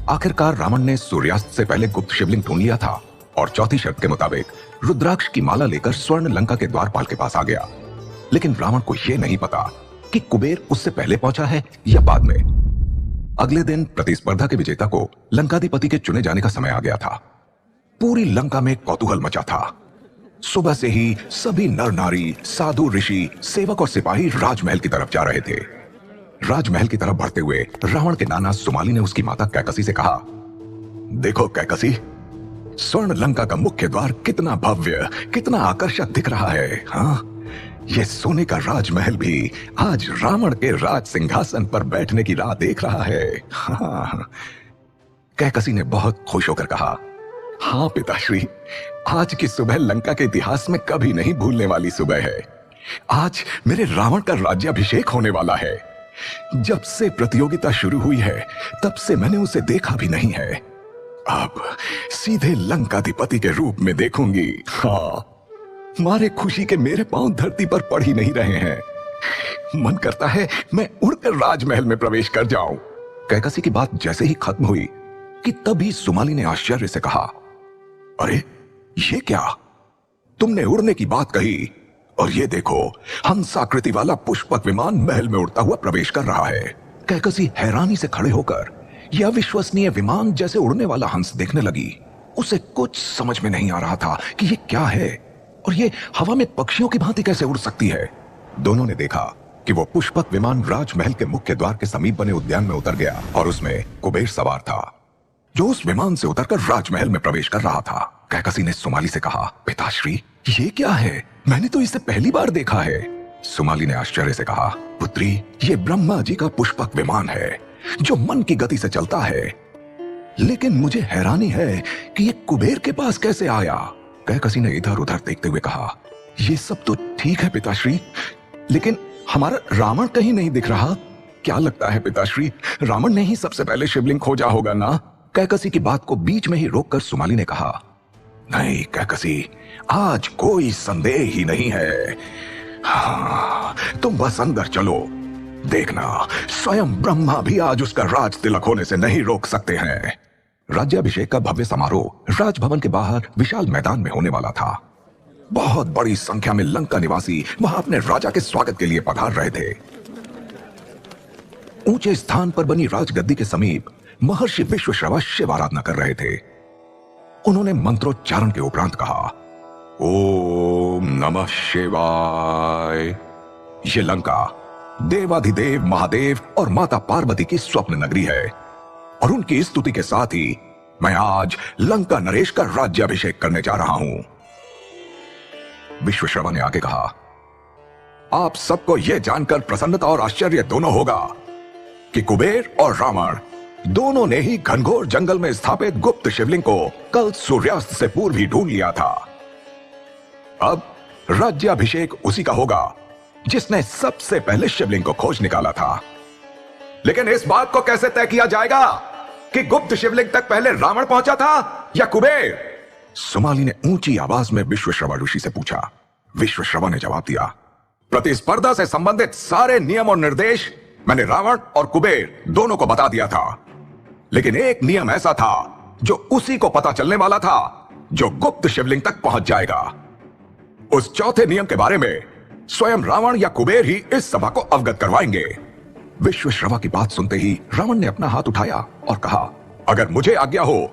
आखिरकार रावण ने सूर्यास्त से पहले गुप्त शिवलिंग ढूंढ लिया था और चौथी शर्त के मुताबिक रुद्राक्ष की माला लेकर स्वर्ण लंका के द्वारपाल के पास आ गया। लेकिन रावण को यह नहीं पता कि कुबेर उससे पहले पहुंचा है या बाद में। अगले दिन प्रतिस्पर्धा के विजेता को लंकाधिपति के चुने जाने का समय आ गया था। पूरी लंका में कौतूहल मचा था। सुबह से ही सभी नर नारी, साधु, ऋषि, सेवक और सिपाही राजमहल की तरफ जा रहे थे। राजमहल की तरफ बढ़ते हुए रावण के नाना सुमाली ने उसकी माता कैकसी से कहा, देखो कैकसी, स्वर्ण लंका का मुख्य द्वार कितना भव्य, कितना आकर्षक दिख रहा है। हाँ, ये सोने का राजमहल भी आज रावण के राज सिंहासन पर बैठने की राह देख रहा है। हाँ। कैकसी ने बहुत खुश होकर कहा, हाँ पिताश्री, आज की सुबह लंका के इतिहास में कभी नहीं भूलने वाली सुबह है। आज मेरे रावण का राज्याभिषेक होने वाला है। जब से प्रतियोगिता शुरू हुई है तब से मैंने उसे देखा भी नहीं है। अब सीधे लंकाधिपति के रूप में देखूंगी। हाँ, मारे खुशी के मेरे पांव धरती पर पड़ ही नहीं रहे हैं। मन करता है मैं उड़कर राजमहल में प्रवेश कर जाऊं। कैकसी की बात जैसे ही खत्म हुई कि तभी सुमाली ने आश्चर्य से कहा, अरे ये क्या, तुमने उड़ने की बात कही और ये देखो हंसाकृति वाला पुष्पक विमान महल में उड़ता हुआ प्रवेश कर रहा है। कैकसी हैरानी से खड़े होकर यह अविश्वसनीय विमान जैसे उड़ने वाला हंस देखने लगी। उसे कुछ समझ में नहीं आ रहा था कि ये क्या है और ये हवा में पक्षियों की भांति कैसे उड़ सकती है। दोनों ने देखा कि वो पुष्पक विमान राजमहल के मुख्य द्वार के समीप बने उद्यान में उतर गया और उसमें कुबेर सवार था, जो उस विमान से उतरकर राजमहल में प्रवेश कर रहा था। कैकसी ने सुमाली से कहा, पिताश्री ये क्या है, मैंने तो इसे पहली बार देखा है। सुमाली ने आश्चर्य से कहा, पुत्री, ये ब्रह्मा जी का पुष्पक विमान है जो मन की गति से चलता है। लेकिन मुझे हैरानी है कि ये कुबेर के पास कैसे आया। कैकसी ने इधर उधर देखते हुए कहा, ये सब तो ठीक है पिताश्री, लेकिन हमारा रावण कहीं नहीं दिख रहा। क्या लगता है पिताश्री, रावण ने ही सबसे पहले शिवलिंग खोजा होगा ना। कैकसी की बात को बीच में ही रोककर सुमाली ने कहा, नहीं कैकसी, आज कोई संदेह ही नहीं है। हाँ, तुम बस अंदर चलो, देखना स्वयं ब्रह्मा भी आज उसका राज तिलक होने से नहीं रोक सकते हैं। राज्याभिषेक का भव्य समारोह राजभवन के बाहर विशाल मैदान में होने वाला था। बहुत बड़ी संख्या में लंका निवासी वहां अपने राजा के स्वागत के लिए पधार रहे थे। ऊंचे स्थान पर बनी राजगद्दी के समीप महर्षि विश्वश्रवा शिव आराधना कर रहे थे। उन्होंने मंत्रोच्चारण के उपरांत कहा, ओम नमः शिवाय। ये लंका देवाधिदेव महादेव और माता पार्वती की स्वप्न नगरी है और उनकी स्तुति के साथ ही मैं आज लंका नरेश का राज्याभिषेक करने जा रहा हूं। विश्वश्रवा ने आगे कहा, आप सबको यह जानकर प्रसन्नता और आश्चर्य दोनों होगा कि कुबेर और रावण दोनों ने ही घनघोर जंगल में स्थापित गुप्त शिवलिंग को कल सूर्यास्त से पूर्व ही ढूंढ लिया था। अब राज्याभिषेक उसी का होगा जिसने सबसे पहले शिवलिंग को खोज निकाला था। लेकिन इस बात को कैसे तय किया जाएगा कि गुप्त शिवलिंग तक पहले रावण पहुंचा था या कुबेर? सुमाली ने ऊंची आवाज में विश्वश्रवा ऋषि से पूछा। विश्वश्रवा ने जवाब दिया, प्रतिस्पर्धा से संबंधित सारे नियम और निर्देश मैंने रावण और कुबेर दोनों को बता दिया था, लेकिन एक नियम ऐसा था जो उसी को पता चलने वाला था जो गुप्त शिवलिंग तक पहुंच जाएगा। उस चौथे नियम के बारे में स्वयं रावण या कुबेर ही इस सभा को अवगत करवाएंगे। विश्वश्रवा की बात सुनते ही रावण ने अपना हाथ उठाया और कहा, अगर मुझे आज्ञा हो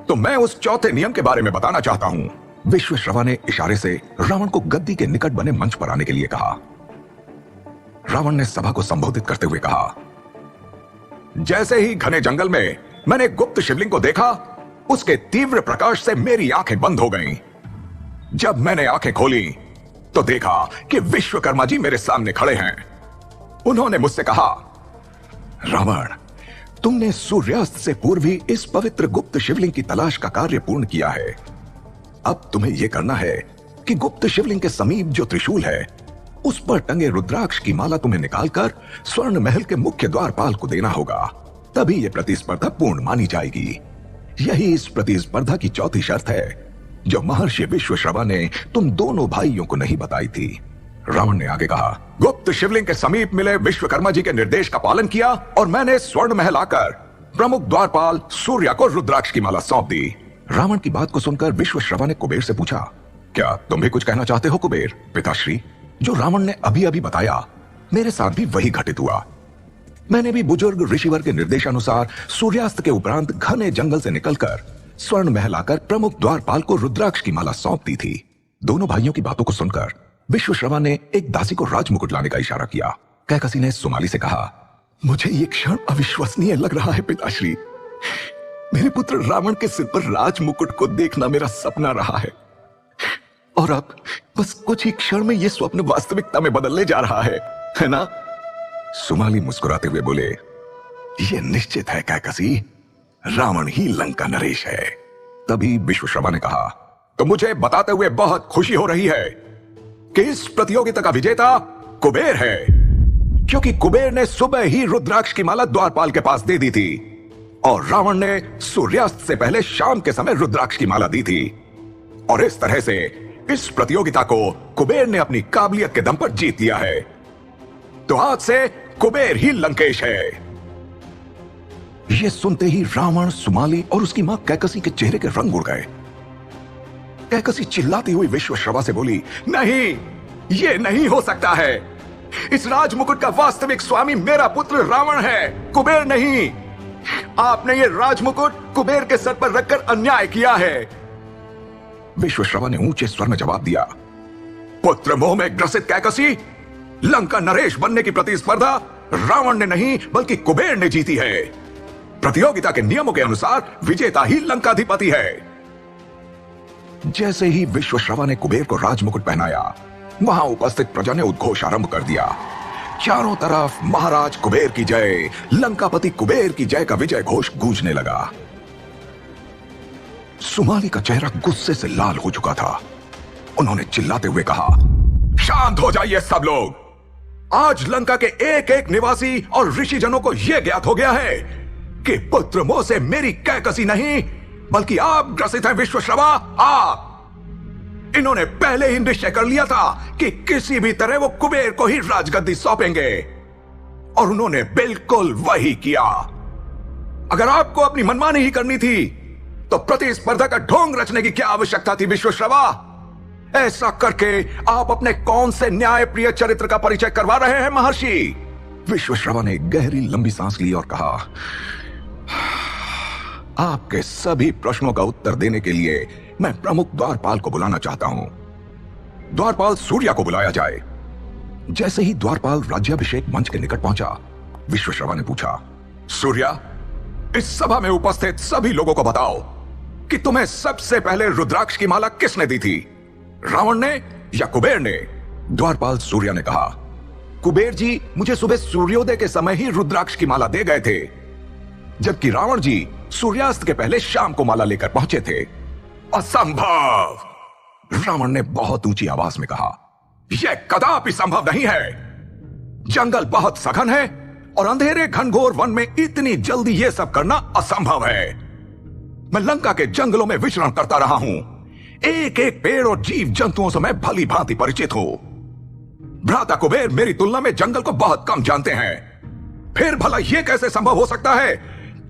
तो मैं उस चौथे नियम के बारे में बताना चाहता हूं। विश्वश्रवा ने इशारे से रावण को गद्दी के निकट बने मंच पर आने के लिए कहा। रावण ने सभा को संबोधित करते हुए कहा, जैसे ही घने जंगल में मैंने गुप्त शिवलिंग को देखा, उसके तीव्र प्रकाश से मेरी आंखें बंद हो गईं। जब मैंने आंखें खोली तो देखा कि विश्वकर्मा जी मेरे सामने खड़े हैं। उन्होंने मुझसे कहा, रावण, तुमने सूर्यास्त से पूर्व ही इस पवित्र गुप्त शिवलिंग की तलाश का कार्य पूर्ण किया है। अब तुम्हें यह करना है कि गुप्त शिवलिंग के समीप जो त्रिशूल है उस पर टंगे रुद्राक्ष की माला तुम्हें निकालकर स्वर्ण महल के मुख्य द्वारपाल को देना होगा, तभी यह प्रतिस्पर्धा पूर्ण मानी जाएगी। यही इस प्रतिस्पर्धा की चौथी शर्त है जो महर्षि विश्वश्रवा ने तुम दोनों भाइयों को नहीं बताई थी। रावण ने आगे कहा, गुप्त शिवलिंग के समीप मिले विश्वकर्मा जी के निर्देश का पालन किया और मैंने स्वर्ण महल आकर प्रमुख द्वारपाल सूर्या को रुद्राक्ष की माला सौंप दी। रावण की बात को सुनकर विश्वश्रवा ने कुबेर से पूछा, क्या तुम भी कुछ कहना चाहते हो कुबेर? पिताश्री, जो रावण ने अभी अभी बताया मेरे साथ भी वही घटित हुआ। मैंने भी बुजुर्ग ऋषिवर के निर्देशानुसार सूर्यास्त के उपरांत घने जंगल से निकलकर स्वर्ण महल आकर प्रमुख द्वारपाल को रुद्राक्ष की माला सौंप दी थी। दोनों भाइयों की बातों को सुनकर विश्वश्रवा ने एक दासी को राजमुकुट लाने का इशारा किया। कैकसी ने सुमाली से कहा, मुझे ये क्षण अविश्वसनीय लग रहा है पिताश्री। मेरे पुत्र रावण के सिर पर राजमुकुट को देखना मेरा सपना रहा है और अब बस कुछ ही क्षण में यह स्वप्न वास्तविकता में बदलने जा रहा है ना? सुमाली मुस्कुराते हुए बोले, यह निश्चित है कैकसी, रावण ही लंका नरेश है। तभी विश्वश्रवा ने कहा, तो मुझे बताते हुए बहुत खुशी हो रही है कि इस प्रतियोगिता का विजेता कुबेर है, क्योंकि कुबेर ने सुबह ही रुद्राक्ष की माला द्वारपाल के पास दे दी थी और रावण ने सूर्यास्त से पहले शाम के समय रुद्राक्ष की माला दी थी। और इस तरह से इस प्रतियोगिता को कुबेर ने अपनी काबिलियत के दम पर जीत लिया है। तो आज से कुबेर ही लंकेश है। यह सुनते ही रावण, सुमाली और उसकी मां कैकसी के चेहरे के रंग उड़ गए। कैकसी चिल्लाती हुई विश्वश्रवा से बोली, नहीं, यह नहीं हो सकता है। इस राजमुकुट का वास्तविक स्वामी मेरा पुत्र रावण है, कुबेर नहीं। आपने यह राजमुकुट कुबेर के सर पर रखकर अन्याय किया है। विश्वश्रवा ने ऊंचे स्वर में जवाब दिया, पुत्र मोह में ग्रसित कैकसी, लंका नरेश बनने की प्रतिस्पर्धा रावण ने नहीं बल्कि कुबेर ने जीती है। प्रतियोगिता के नियमों के अनुसार विजेता ही लंकाधिपति है। जैसे ही विश्वश्रवा ने कुबेर को राजमुकुट पहनाया, वहां उपस्थित प्रजा ने उद्घोष आरंभ कर दिया। चारों तरफ महाराज कुबेर की जय, लंकापति कुबेर की जय का विजय घोष गूंजने लगा। सुमाली का चेहरा गुस्से से लाल हो चुका था। उन्होंने चिल्लाते हुए कहा, शांत हो जाइए सब लोग। आज लंका के एक एक निवासी और ऋषिजनों को यह ज्ञात हो गया है कि पुत्र मोह से मेरी कैकसी नहीं बल्कि आप ग्रसित हैं विश्वश्रवा, आप। इन्होंने पहले ही निश्चय कर लिया था कि किसी भी तरह वो कुबेर को ही राजगद्दी सौंपेंगे और उन्होंने बिल्कुल वही किया। अगर आपको अपनी मनमानी ही करनी थी तो प्रतिस्पर्धा का ढोंग रचने की क्या आवश्यकता थी विश्वश्रवा? ऐसा करके आप अपने कौन से न्यायप्रिय चरित्र का परिचय करवा रहे हैं महर्षि? विश्वश्रवा ने गहरी लंबी सांस ली और कहा, आपके सभी प्रश्नों का उत्तर देने के लिए मैं प्रमुख द्वारपाल को बुलाना चाहता हूं। द्वारपाल सूर्या को बुलाया जाए। जैसे ही द्वारपाल राज्याभिषेक मंच के निकट पहुंचा, विश्वश्रवा ने पूछा, सूर्या, इस सभा में उपस्थित सभी लोगों को बताओ कि तुम्हें सबसे पहले रुद्राक्ष की माला किसने दी थी, रावण ने या कुबेर ने? द्वारपाल सूर्या ने कहा, कुबेर जी मुझे सुबह सूर्योदय के समय ही रुद्राक्ष की माला दे गए थे, जबकि रावण जी सूर्यास्त के पहले शाम को माला लेकर पहुंचे थे। असंभव! रावण ने बहुत ऊंची आवाज में कहा, यह कदापि संभव नहीं है। जंगल बहुत सघन है और अंधेरे घनघोर वन में इतनी जल्दी यह सब करना असंभव है। मैं लंका के जंगलों में विचरण करता रहा हूं। एक एक पेड़ और जीव जंतुओं से मैं भली भांति परिचित हूं। भ्राता कुबेर मेरी तुलना में जंगल को बहुत कम जानते हैं। फिर भला यह कैसे संभव हो सकता है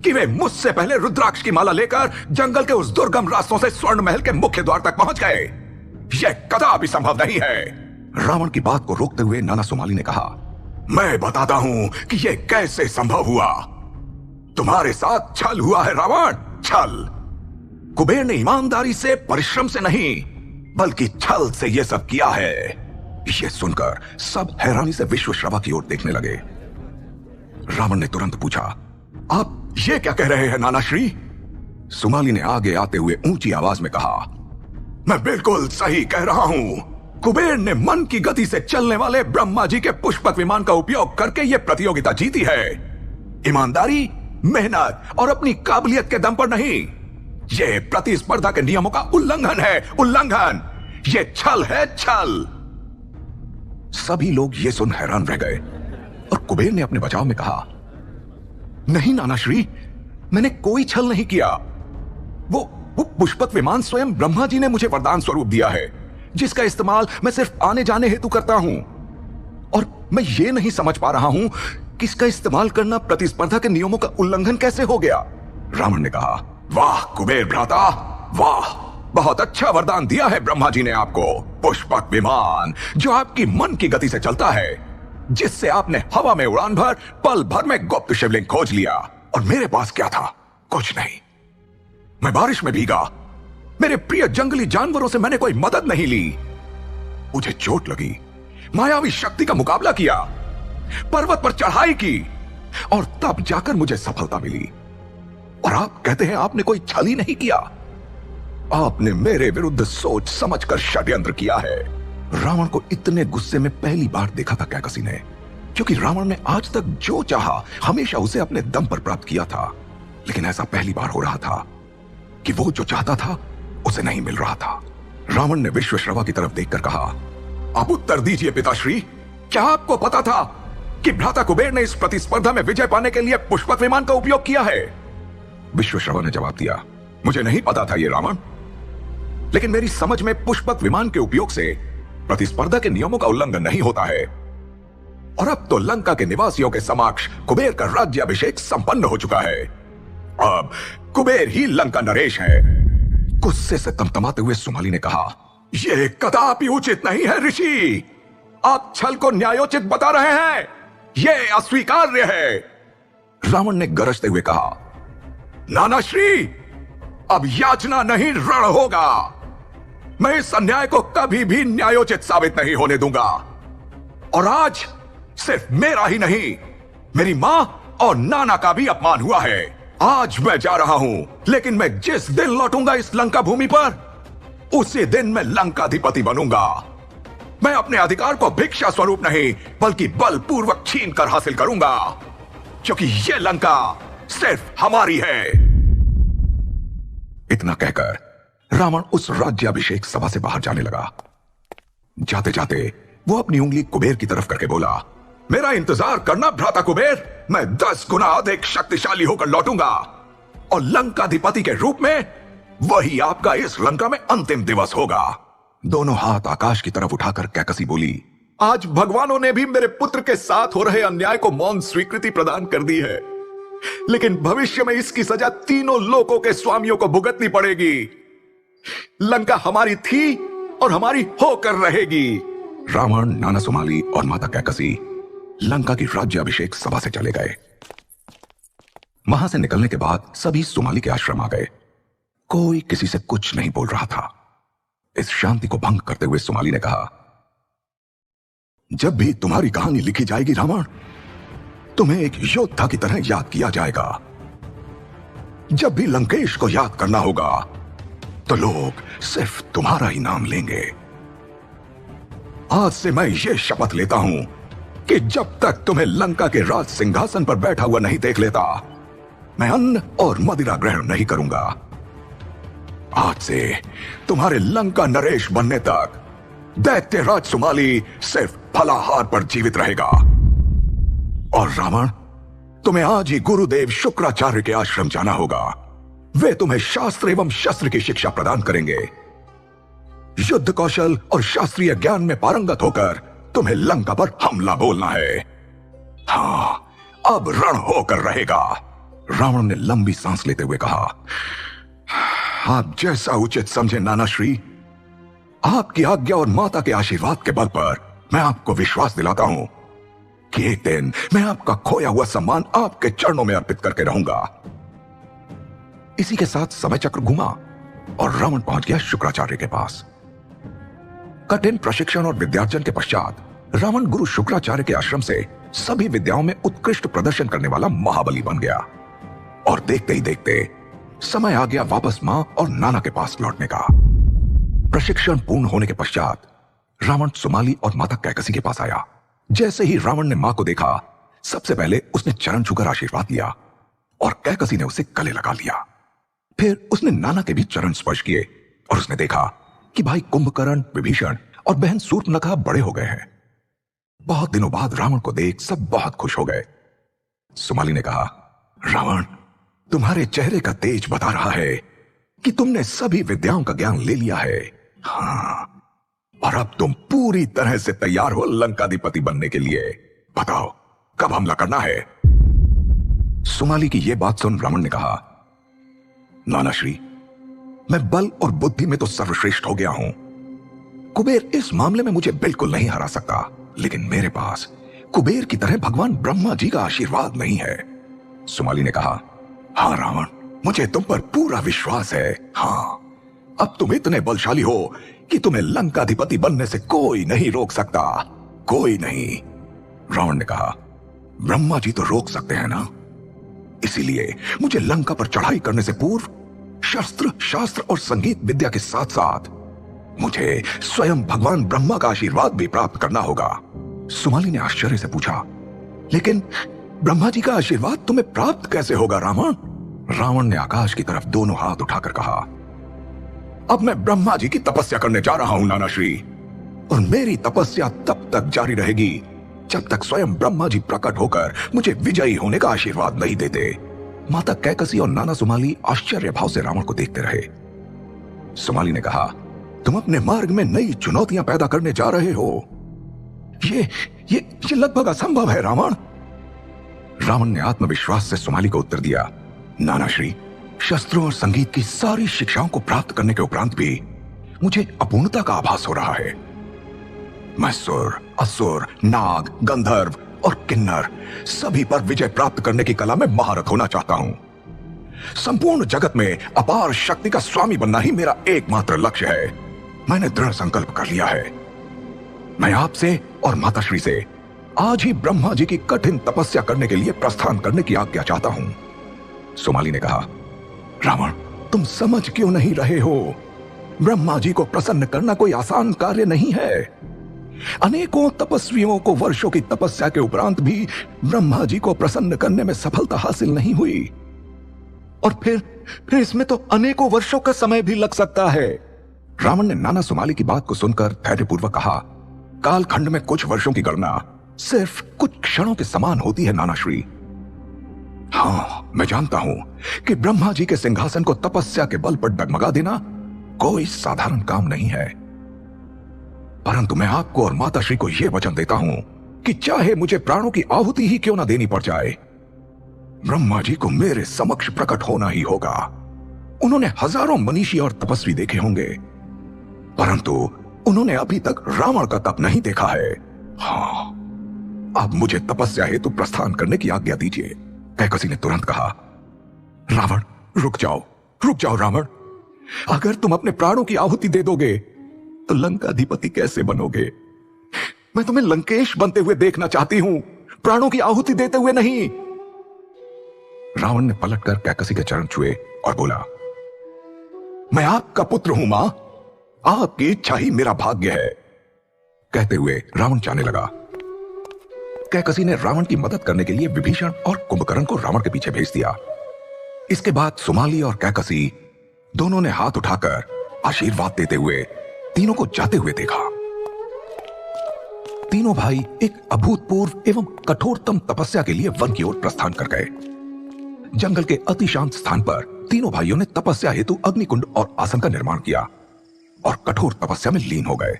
कि वे मुझसे पहले रुद्राक्ष की माला लेकर जंगल के उस दुर्गम रास्तों से स्वर्ण महल के मुख्य द्वार तक पहुंच गए? यह कदापि संभव नहीं है। रावण की बात को रोकते हुए नाना सुमाली ने कहा, मैं बताता हूं कि यह कैसे संभव हुआ। तुम्हारे साथ छल हुआ है रावण, छल। कुबेर ने ईमानदारी से, परिश्रम से नहीं बल्कि छल से यह सब किया है। यह सुनकर सब हैरानी से विश्वश्रवा की ओर देखने लगे। रावण ने तुरंत पूछा, आप ये क्या कह रहे हैं नाना श्री? सुमाली ने आगे आते हुए ऊंची आवाज में कहा, मैं बिल्कुल सही कह रहा हूं। कुबेर ने मन की गति से चलने वाले ब्रह्मा जी के पुष्पक विमान का उपयोग करके यह प्रतियोगिता जीती है। ईमानदारी, मेहनत और अपनी काबिलियत के दम पर नहीं। यह प्रतिस्पर्धा के नियमों का उल्लंघन है, उल्लंघन। यह छल है, छल। सभी लोग ये सुन हैरान रह गए और कुबेर ने अपने बचाव में कहा, नहीं नाना श्री, मैंने कोई छल नहीं किया। वो पुष्पक विमान स्वयं ब्रह्मा जी ने मुझे वरदान स्वरूप दिया है, जिसका इस्तेमाल मैं सिर्फ आने जाने हेतु करता हूं। और मैं ये नहीं समझ पा रहा हूं किसका इस्तेमाल करना प्रतिस्पर्धा के नियमों का उल्लंघन कैसे हो गया? रावण ने कहा, वाह कुबेर भ्राता, वाह, बहुत अच्छा वरदान दिया है ब्रह्मा जी ने आपको। पुष्पक विमान जो आपकी मन की गति से चलता है, जिससे आपने हवा में उड़ान भर पल भर में गुप्त शिवलिंग खोज लिया। और मेरे पास क्या था? कुछ नहीं। मैं बारिश में भीगा, मेरे प्रिय जंगली जानवरों से मैंने कोई मदद नहीं ली, मुझे चोट लगी, मायावी शक्ति का मुकाबला किया, पर्वत पर चढ़ाई की और तब जाकर मुझे सफलता मिली। और आप कहते हैं आपने कोई छल ही नहीं किया? आपने मेरे विरुद्ध सोच समझकर षड्यंत्र किया है। रावण को इतने गुस्से में पहली बार देखा था कैकसी ने, क्योंकि रावण ने आज तक जो चाहा हमेशा उसे अपने दम पर प्राप्त किया था। लेकिन ऐसा पहली बार हो रहा था कि वो जो चाहता था उसे नहीं मिल रहा था। रावण ने विश्वश्रवा की तरफ देखकर कहा, आप उत्तर दीजिए पिताश्री, क्या आपको पता था कि भ्राता कुबेर ने इस प्रतिस्पर्धा में विजय पाने के लिए पुष्पक विमान का उपयोग किया है? विश्वश्रवा ने जवाब दिया, मुझे नहीं पता था ये रावण, लेकिन मेरी समझ में पुष्पक विमान के उपयोग से प्रतिस्पर्धा के नियमों का उल्लंघन नहीं होता है। और अब तो लंका के निवासियों के समक्ष कुबेर का राज्याभिषेक संपन्न हो चुका है। अब कुबेर ही लंका नरेश है। गुस्से से तमतमाते हुए सुमाली ने कहा, यह कदापि उचित नहीं है ऋषि, आप छल को न्यायोचित बता रहे हैं, यह अस्वीकार्य है। रावण ने गरजते हुए कहा, नानाश्री, अब याचना नहीं रण होगा। मैं इस अन्याय को कभी भी न्यायोचित साबित नहीं होने दूंगा। और आज सिर्फ मेरा ही नहीं, मेरी मां और नाना का भी अपमान हुआ है। आज मैं जा रहा हूं, लेकिन मैं जिस दिन लौटूंगा इस लंका भूमि पर, उसी दिन मैं लंकाधिपति बनूंगा। मैं अपने अधिकार को भिक्षा स्वरूप नहीं बल्कि बलपूर्वक छीन कर हासिल करूंगा, क्योंकि यह लंका सिर्फ हमारी है। इतना कहकर रावण उस राज्याभिषेक सभा से बाहर जाने लगा। जाते जाते वो अपनी उंगली कुबेर की तरफ करके बोला, मेरा इंतजार करना भ्राता कुबेर, मैं 10 गुना अधिक शक्तिशाली होकर लौटूंगा और लंकाधिपति के रूप में वही आपका इस लंका में अंतिम दिवस होगा। दोनों हाथ आकाश की तरफ उठाकर कैकसी बोली, आज भगवानों ने भी मेरे पुत्र के साथ हो रहे अन्याय को मौन स्वीकृति प्रदान कर दी है, लेकिन भविष्य में इसकी सजा तीनों लोकों के स्वामियों को भुगतनी पड़ेगी। लंका हमारी थी और हमारी होकर रहेगी। रावण, नाना सुमाली और माता कैकसी लंका की राज्याभिषेक सभा से चले गए। वहां से निकलने के बाद सभी सुमाली के आश्रम आ गए। कोई किसी से कुछ नहीं बोल रहा था। इस शांति को भंग करते हुए सुमाली ने कहा, जब भी तुम्हारी कहानी लिखी जाएगी रावण, तुम्हें एक योद्धा की तरह याद किया जाएगा। जब भी लंकेश को याद करना होगा तो लोग सिर्फ तुम्हारा ही नाम लेंगे। आज से मैं ये शपथ लेता हूं कि जब तक तुम्हें लंका के राज सिंहासन पर बैठा हुआ नहीं देख लेता, मैं अन्न और मदिरा ग्रहण नहीं करूंगा। आज से तुम्हारे लंका नरेश बनने तक दैत्य राज सुमाली सिर्फ फलाहार पर जीवित रहेगा। और रावण, तुम्हें आज ही गुरुदेव शुक्राचार्य के आश्रम जाना होगा। वे तुम्हें शास्त्र एवं शस्त्र की शिक्षा प्रदान करेंगे। युद्ध कौशल और शास्त्रीय ज्ञान में पारंगत होकर तुम्हें लंका पर हमला बोलना है। हां, अब रण होकर रहेगा। रावण ने लंबी सांस लेते हुए कहा, आप जैसा उचित समझे नानाश्री। आपकी आज्ञा और माता के आशीर्वाद के बल पर मैं आपको विश्वास दिलाता हूं कि एक दिन मैं आपका खोया हुआ सम्मान आपके चरणों में अर्पित करके रहूंगा। इसी के साथ समय चक्र घुमा और रावण पहुंच गया शुक्राचार्य के पास। कठिन प्रशिक्षण और विद्यार्जन के पश्चात रावण गुरु शुक्राचार्य के आश्रम से सभी विद्याओं में उत्कृष्ट प्रदर्शन करने वाला महाबली बन गया। और देखते ही देखते समय आ गया वापस मां और नाना के पास लौटने का। प्रशिक्षण पूर्ण होने के पश्चात रावण सुमाली और माता कैकसी के पास आया। जैसे ही रावण ने मां को देखा, सबसे पहले उसने चरण छूकर आशीर्वाद लिया और कैकसी ने उसे गले लगा लिया। फिर उसने नाना के भी चरण स्पर्श किए और उसने देखा कि भाई कुंभकर्ण, विभीषण और बहन शूर्पणखा बड़े हो गए हैं। बहुत दिनों बाद रावण को देख सब बहुत खुश हो गए। सुमाली ने कहा, रावण, तुम्हारे चेहरे का तेज बता रहा है कि तुमने सभी विद्याओं का ज्ञान ले लिया है। हाँ, और अब तुम पूरी तरह से तैयार हो लंकाधिपति बनने के लिए। बताओ, कब हमला करना है? सुमाली की यह बात सुन रावण ने कहा, नाना श्री, मैं बल और बुद्धि में तो सर्वश्रेष्ठ हो गया हूं। कुबेर इस मामले में मुझे बिल्कुल नहीं हरा सकता, लेकिन मेरे पास कुबेर की तरह भगवान ब्रह्मा जी का आशीर्वाद नहीं है। सुमाली ने कहा, हाँ रावण, मुझे तुम पर पूरा विश्वास है। हाँ, अब तुम इतने बलशाली हो कि तुम्हें लंकाधिपति बनने से कोई नहीं रोक सकता, कोई नहीं। रावण ने कहा, ब्रह्मा जी तो रोक सकते हैं ना, इसीलिए मुझे लंका पर चढ़ाई करने से पूर्व शस्त्र, शास्त्र और संगीत विद्या के साथ साथ मुझे स्वयं भगवान ब्रह्मा का आशीर्वाद भी प्राप्त करना होगा। सुमाली ने आश्चर्य से पूछा, लेकिन ब्रह्मा जी का आशीर्वाद तुम्हें प्राप्त कैसे होगा रावण? रावण ने आकाश की तरफ दोनों हाथ उठाकर कहा, अब मैं ब्रह्मा जी की तपस्या करने जा रहा हूं नाना श्री, और मेरी तपस्या तब तक जारी रहेगी जब तक स्वयं ब्रह्मा जी प्रकट होकर मुझे विजयी होने का आशीर्वाद नहीं देते। माता कैकसी और नाना सुमाली आश्चर्य भाव से रावण को देखते रहे। सुमाली ने कहा, तुम अपने मार्ग में नई चुनौतियां पैदा करने जा रहे हो, ये लगभग असंभव है रावण। रावण ने आत्मविश्वास से सुमाली को उत्तर दिया, नाना श्री, शस्त्रों और संगीत की सारी शिक्षाओं को प्राप्त करने के उपरांत भी मुझे अपूर्णता का आभास हो रहा है। मैं सुर, असुर, नाग, गंधर्व और किन्नर सभी पर विजय प्राप्त करने की कला में महारत होना चाहता हूं। संपूर्ण जगत में अपार शक्ति का स्वामी बनना ही मेरा एकमात्र लक्ष्य है। मैंने दृढ़ संकल्प कर लिया है। मैं आपसे और माताश्री से आज ही ब्रह्मा जी की कठिन तपस्या करने के लिए प्रस्थान करने की आज्ञा चाहता हूं। सुमाली ने कहा, रावण, तुम समझ क्यों नहीं रहे हो? ब्रह्मा जी को प्रसन्न करना कोई आसान कार्य नहीं है। अनेकों तपस्वियों को वर्षों की तपस्या के उपरांत भी ब्रह्मा जी को प्रसन्न करने में सफलता हासिल नहीं हुई, और फिर इसमें तो अनेकों वर्षों का समय भी लग सकता है। रावण ने नाना सुमाली की बात को सुनकर धैर्यपूर्वक कहा, कालखंड में कुछ वर्षों की गणना सिर्फ कुछ क्षणों के समान होती है नाना श्री। हाँ, मैं जानता हूं कि ब्रह्मा जी के सिंहासन को तपस्या के बल पर डगमगा देना कोई साधारण काम नहीं है, परंतु मैं आपको और माताश्री को यह वचन देता हूं कि चाहे मुझे प्राणों की आहुति ही क्यों ना देनी पड़ जाए, ब्रह्मा जी को मेरे समक्ष प्रकट होना ही होगा। उन्होंने हजारों मनीषी और तपस्वी देखे होंगे, परंतु उन्होंने अभी तक रावण का तप नहीं देखा है। हाँ, अब मुझे तपस्या हेतु प्रस्थान करने की आज्ञा दीजिए। कैकसी ने तुरंत कहा, रावण, रुक जाओ रावण, अगर तुम अपने प्राणों की आहुति दे दोगे तो लंकाधिपति कैसे बनोगे? मैं तुम्हें लंकेश बनते हुए देखना चाहती हूं, प्राणों की आहुति देते हुए नहीं। रावण ने पलटकर कैकसी के चरण छुए और बोला, मैं आपका पुत्र हूं मां, आपकी इच्छा ही मेरा भाग्य है। कहते हुए रावण जाने लगा। कैकसी ने रावण की मदद करने के लिए विभीषण और कुंभकर्ण को रावण के पीछे भेज दिया। इसके बाद सुमाली और कैकसी दोनों ने हाथ उठाकर आशीर्वाद देते हुए तीनों को जाते हुए देखा। तीनों भाई एक अभूतपूर्व एवं कठोरतम तपस्या के लिए वन की ओर प्रस्थान कर गए। जंगल के अति शांत स्थान पर तीनों भाइयों ने तपस्या हेतु अग्निकुंड और आसन का निर्माण किया और कठोर तपस्या में लीन हो गए।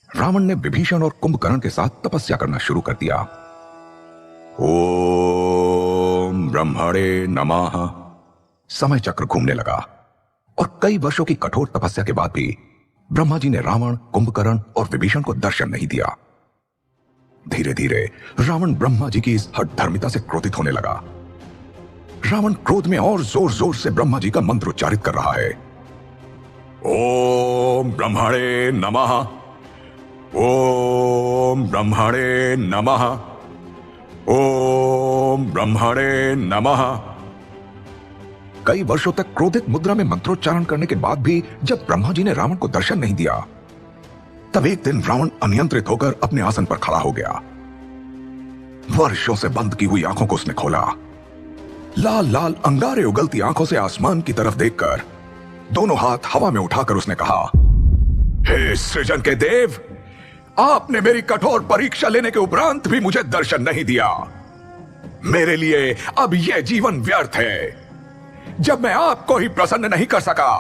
रावण ने विभीषण और कुंभकर्ण के साथ तपस्या करना शुरू कर दिया। ओम ब्रह्मणे नमः। समय चक्र घूमने लगा और कई वर्षों की कठोर तपस्या के बाद भी ब्रह्मा जी ने रावण, कुंभकर्ण और विभीषण को दर्शन नहीं दिया। धीरे धीरे रावण ब्रह्मा जी की इस हठधर्मिता से क्रोधित होने लगा। रावण क्रोध में और जोर जोर से ब्रह्मा जी का मंत्र उच्चारित कर रहा है। ओम ब्रह्मणे नमः, ओम ब्रह्मणे नमः, ओम ब्रह्मणे नमः। कई वर्षों तक क्रोधित मुद्रा में मंत्रोच्चारण करने के बाद भी जब ब्रह्मा जी ने रावण को दर्शन नहीं दिया, तब एक दिन रावण अनियंत्रित होकर अपने आसन पर खड़ा हो गया। वर्षों से बंद की हुई आंखों को उसने खोला। लाल लाल अंगारे उगलती आंखों से आसमान की तरफ देखकर दोनों हाथ हवा में उठाकर उसने कहा, हे सृजन के देव, आपने मेरी कठोर परीक्षा लेने के उपरांत भी मुझे दर्शन नहीं दिया। मेरे लिए अब यह जीवन व्यर्थ है। जब मैं आपको ही प्रसन्न नहीं कर सका,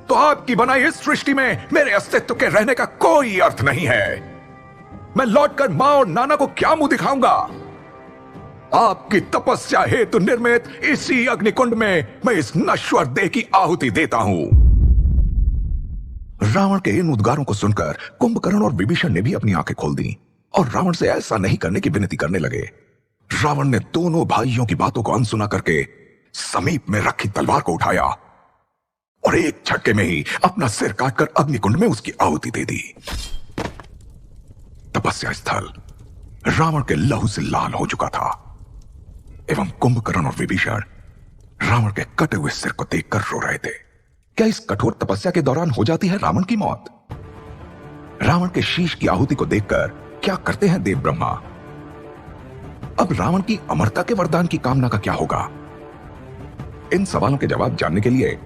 तो आपकी बनाई इस सृष्टि में मेरे अस्तित्व के रहने का कोई अर्थ नहीं है। मैं लौटकर मां और नाना को क्या मुंह दिखाऊंगा? आपकी तपस्या हेतु निर्मित इसी अग्निकुंड में मैं इस नश्वर देह की आहुति देता हूं। रावण के इन उद्गारों को सुनकर कुंभकर्ण और विभीषण ने भी अपनी आंखें खोल दी और रावण से ऐसा नहीं करने की विनती करने लगे। रावण ने दोनों भाइयों की बातों को अनसुना करके समीप में रखी तलवार को उठाया और एक झटके में ही अपना सिर काटकर अग्निकुंड में उसकी आहुति दे दी। तपस्या स्थल रावण के लहू से लाल हो चुका था एवं कुंभकर्ण और विभीषण रावण के कटे हुए सिर को देखकर रो रहे थे। क्या इस कठोर तपस्या के दौरान हो जाती है रावण की मौत? रावण के शीश की आहुति को देखकर क्या करते हैं देव ब्रह्मा? अब रावण की अमरता के वरदान की कामना का क्या होगा? इन सवालों के जवाब जानने के लिए